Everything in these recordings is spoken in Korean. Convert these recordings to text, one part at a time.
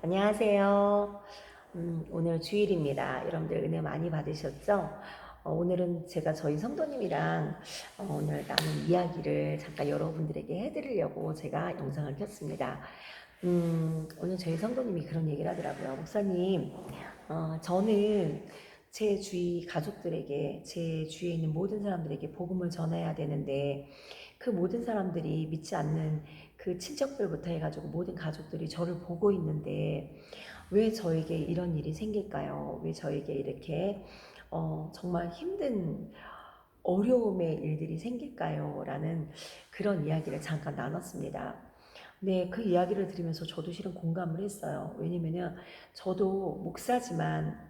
안녕하세요. 오늘 주일입니다. 여러분들 은혜 많이 받으셨죠? 오늘은 제가 저희 성도님이랑 오늘 나눈 이야기를 잠깐 여러분들에게 해드리려고 제가 영상을 켰습니다. 오늘 저희 성도님이 그런 얘기를 하더라고요. 목사님, 저는 제 주위 가족들에게, 제 주위에 있는 모든 사람들에게 복음을 전해야 되는데, 그 모든 사람들이 믿지 않는 그 친척들부터 해가지고 모든 가족들이 저를 보고 있는데, 왜 저에게 이런 일이 생길까요? 왜 저에게 이렇게 정말 힘든 어려움의 일들이 생길까요? 라는 그런 이야기를 잠깐 나눴습니다. 네, 그 이야기를 들으면서 저도 실은 공감을 했어요. 왜냐면은 저도 목사지만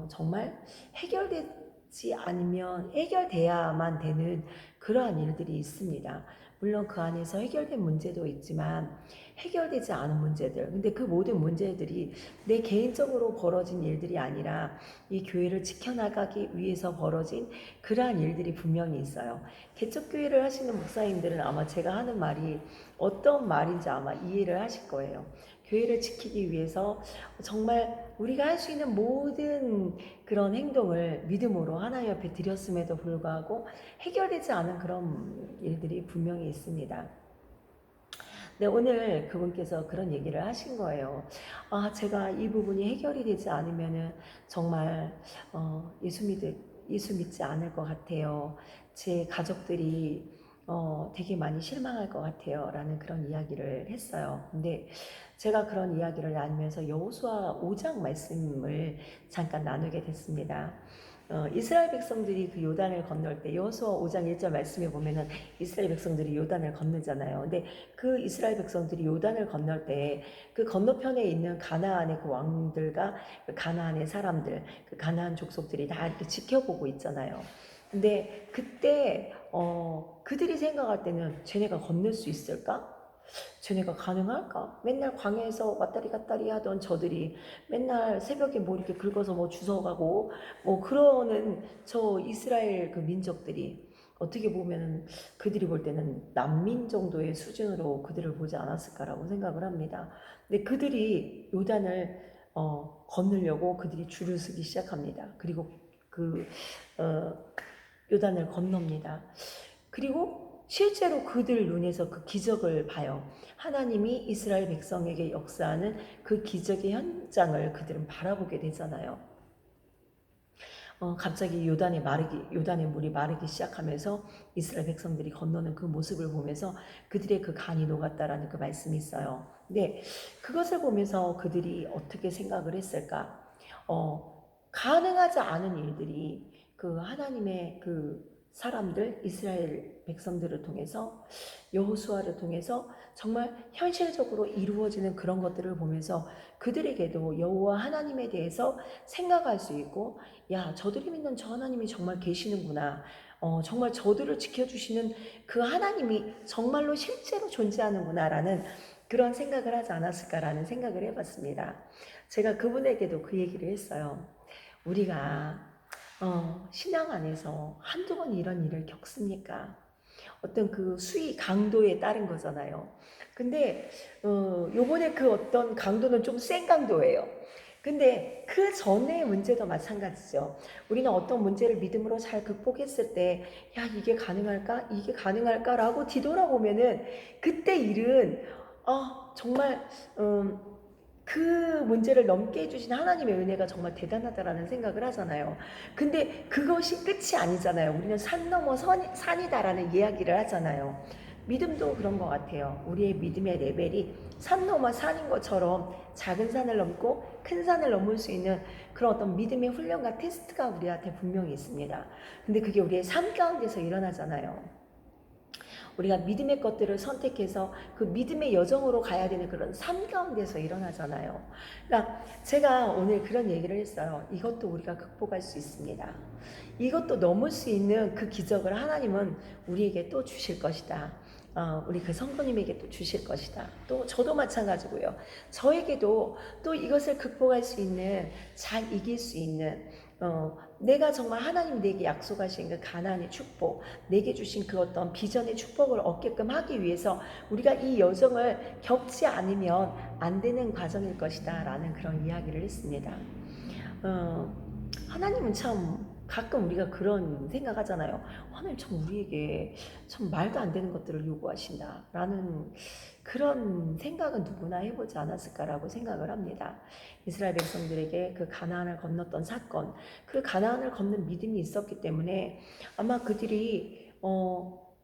정말 해결되지 않으면 해결돼야만 되는 그러한 일들이 있습니다. 물론 그 안에서 해결된 문제도 있지만 해결되지 않은 문제들. 근데 그 모든 문제들이 내 개인적으로 벌어진 일들이 아니라 이 교회를 지켜나가기 위해서 벌어진 그러한 일들이 분명히 있어요. 개척교회를 하시는 목사님들은 아마 제가 하는 말이 어떤 말인지 아마 이해를 하실 거예요. 교회를 지키기 위해서 정말 우리가 할 수 있는 모든 그런 행동을 믿음으로 하나님 앞에 드렸음에도 불구하고 해결되지 않은 그런 일들이 분명히 있습니다. 네, 오늘 그분께서 그런 얘기를 하신 거예요. 제가 이 부분이 해결이 되지 않으면은 정말 예수 믿지 않을 것 같아요. 제 가족들이 되게 많이 실망할 것 같아요. 라는 그런 이야기를 했어요. 근데 제가 그런 이야기를 나누면서 여호수아 5장 말씀을 잠깐 나누게 됐습니다. 이스라엘 백성들이 그 요단을 건널 때 여호수아 5장 1절 말씀에 보면은 이스라엘 백성들이 요단을 건너잖아요. 근데 그 이스라엘 백성들이 요단을 건널 때 그 건너편에 있는 가나안의 그 왕들과 그 가나안의 사람들, 그 가나안 족속들이 다 이렇게 지켜보고 있잖아요. 근데 그때 그들이 생각할 때는 쟤네가 건널 수 있을까? 쟤네가 가능할까? 맨날 광야에서 왔다리 갔다리 하던 저들이 맨날 새벽에 뭐 이렇게 긁어서 뭐 주워가고 뭐 그러는 저 이스라엘 그 민족들이 어떻게 보면 그들이 볼 때는 난민 정도의 수준으로 그들을 보지 않았을까라고 생각을 합니다. 근데 그들이 요단을 건너려고 그들이 줄을 서기 시작합니다. 그리고 그 어, 요단을 건넙니다. 그리고 실제로 그들 눈에서 그 기적을 봐요. 하나님이 이스라엘 백성에게 역사하는 그 기적의 현장을 그들은 바라보게 되잖아요. 갑자기 요단의 물이 마르기 시작하면서 이스라엘 백성들이 건너는 그 모습을 보면서 그들의 그 간이 녹았다라는 그 말씀이 있어요. 근데 그것을 보면서 그들이 어떻게 생각을 했을까? 가능하지 않은 일들이 그 하나님의 그 사람들, 이스라엘 백성들을 통해서 여호수아를 통해서 정말 현실적으로 이루어지는 그런 것들을 보면서 그들에게도 여호와 하나님에 대해서 생각할 수 있고, 야, 저들이 믿는 저 하나님이 정말 계시는구나. 정말 저들을 지켜주시는 그 하나님이 정말로 실제로 존재하는구나라는 그런 생각을 하지 않았을까라는 생각을 해봤습니다. 제가 그분에게도 그 얘기를 했어요. 우리가 신앙 안에서 한두 번 이런 일을 겪습니까? 어떤 그 수위 강도에 따른 거잖아요. 근데 요번에 그 어떤 강도는 좀 센 강도예요. 근데 그 전의 문제도 마찬가지죠. 우리는 어떤 문제를 믿음으로 잘 극복했을 때, 야, 이게 가능할까? 이게 가능할까라고 뒤돌아보면은 그때 일은 정말 그 문제를 넘게 해주신 하나님의 은혜가 정말 대단하다라는 생각을 하잖아요. 근데 그것이 끝이 아니잖아요. 우리는 산 넘어 산이다라는 이야기를 하잖아요. 믿음도 그런 것 같아요. 우리의 믿음의 레벨이 산 넘어 산인 것처럼 작은 산을 넘고 큰 산을 넘을 수 있는 그런 어떤 믿음의 훈련과 테스트가 우리한테 분명히 있습니다. 근데 그게 우리의 삶 가운데서 일어나잖아요. 우리가 믿음의 것들을 선택해서 그 믿음의 여정으로 가야 되는 그런 삶 가운데서 일어나잖아요. 그러니까 제가 오늘 그런 얘기를 했어요. 이것도 우리가 극복할 수 있습니다. 이것도 넘을 수 있는 그 기적을 하나님은 우리에게 또 주실 것이다. 우리 그 성도님에게 또 주실 것이다. 또 저도 마찬가지고요. 저에게도 또 이것을 극복할 수 있는, 잘 이길 수 있는 내가 정말 하나님이 내게 약속하신 그 가나안의 축복, 내게 주신 그 어떤 비전의 축복을 얻게끔 하기 위해서 우리가 이 여정을 겪지 않으면 안 되는 과정일 것이다 라는 그런 이야기를 했습니다. 하나님은 참 가끔 우리가 그런 생각하잖아요. 하나님 참 우리에게 참 말도 안 되는 것들을 요구하신다 라는 그런 생각은 누구나 해보지 않았을까라고 생각을 합니다. 이스라엘 백성들에게 그 가나안을 건넜던 사건, 그 가나안을 건넌 믿음이 있었기 때문에 아마 그들이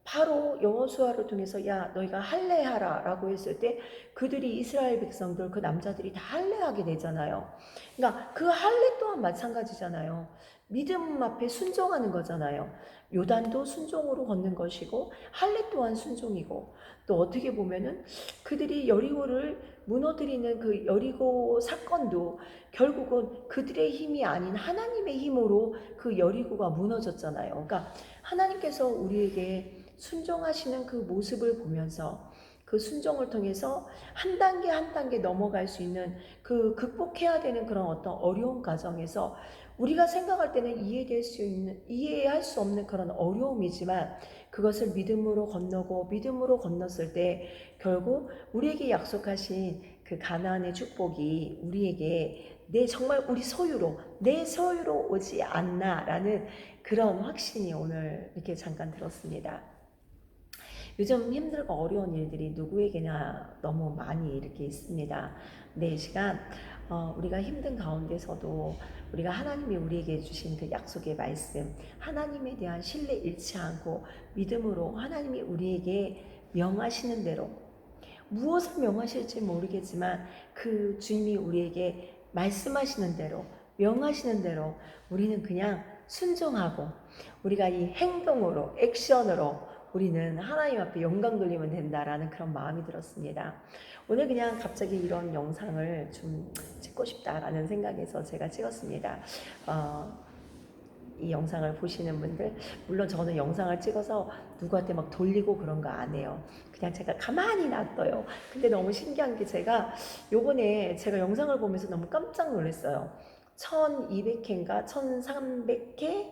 바로 여호수아를 통해서 야 너희가 할례하라 라고 했을 때 그들이 이스라엘 백성들 그 남자들이 다 할례하게 되잖아요. 그러니까 그 할례 또한 마찬가지잖아요. 믿음 앞에 순종하는 거잖아요. 요단도 순종으로 걷는 것이고 할례 또한 순종이고 또 어떻게 보면은 그들이 여리고를 무너뜨리는 그 여리고 사건도 결국은 그들의 힘이 아닌 하나님의 힘으로 그 여리고가 무너졌잖아요. 그러니까 하나님께서 우리에게 순종하시는 그 모습을 보면서 그 순종을 통해서 한 단계 한 단계 넘어갈 수 있는 그 극복해야 되는 그런 어떤 어려운 과정에서 우리가 생각할 때는 이해할 수 없는 그런 어려움이지만 그것을 믿음으로 건너고 믿음으로 건넜을 때 결국 우리에게 약속하신 그 가나안의 축복이 우리에게 정말 우리 소유로 내 소유로 오지 않나라는 그런 확신이 오늘 이렇게 잠깐 들었습니다. 요즘 힘들고 어려운 일들이 누구에게나 너무 많이 이렇게 있습니다. 근데 이 시간 우리가 힘든 가운데서도 우리가 하나님이 우리에게 주신 그 약속의 말씀, 하나님에 대한 신뢰 잃지 않고 믿음으로 하나님이 우리에게 명하시는 대로 무엇을 명하실지 모르겠지만 그 주님이 우리에게 말씀하시는 대로 명하시는 대로 우리는 그냥 순종하고 우리가 이 행동으로 액션으로 우리는 하나님 앞에 영광 돌리면 된다라는 그런 마음이 들었습니다. 오늘 그냥 갑자기 이런 영상을 좀 찍고 싶다라는 생각에서 제가 찍었습니다. 이 영상을 보시는 분들 물론 저는 영상을 찍어서 누구한테 막 돌리고 그런 거 안 해요. 그냥 제가 가만히 놔둬요. 근데 너무 신기한 게 요번에 제가 영상을 보면서 너무 깜짝 놀랐어요. 1200회인가 1300회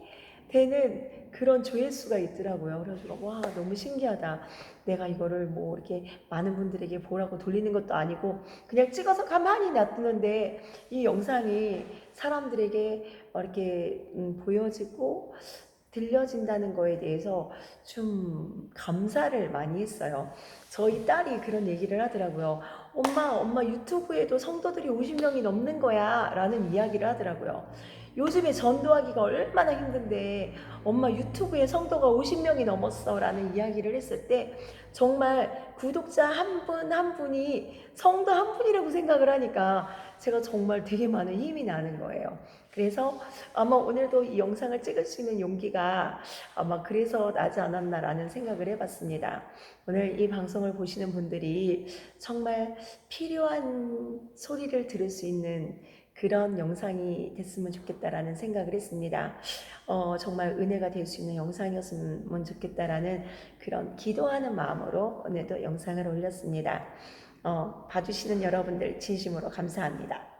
되는 그런 조회수가 있더라고요. 그래서 와 너무 신기하다. 내가 이거를 뭐 이렇게 많은 분들에게 보라고 돌리는 것도 아니고 그냥 찍어서 가만히 놔두는데 이 영상이 사람들에게 이렇게 보여지고 들려진다는 거에 대해서 좀 감사를 많이 했어요. 저희 딸이 그런 얘기를 하더라고요. 엄마 유튜브에도 성도들이 50명이 넘는 거야 라는 이야기를 하더라고요. 요즘에 전도하기가 얼마나 힘든데 엄마 유튜브에 성도가 50명이 넘었어 라는 이야기를 했을 때 정말 구독자 한 분 한 분이 성도 한 분이라고 생각을 하니까 제가 정말 되게 많은 힘이 나는 거예요. 그래서 아마 오늘도 이 영상을 찍을 수 있는 용기가 아마 그래서 나지 않았나라는 생각을 해봤습니다. 오늘 이 방송을 보시는 분들이 정말 필요한 소리를 들을 수 있는 그런 영상이 됐으면 좋겠다라는 생각을 했습니다. 정말 은혜가 될 수 있는 영상이었으면 좋겠다라는 그런 기도하는 마음으로 오늘도 영상을 올렸습니다. 봐주시는 여러분들 진심으로 감사합니다.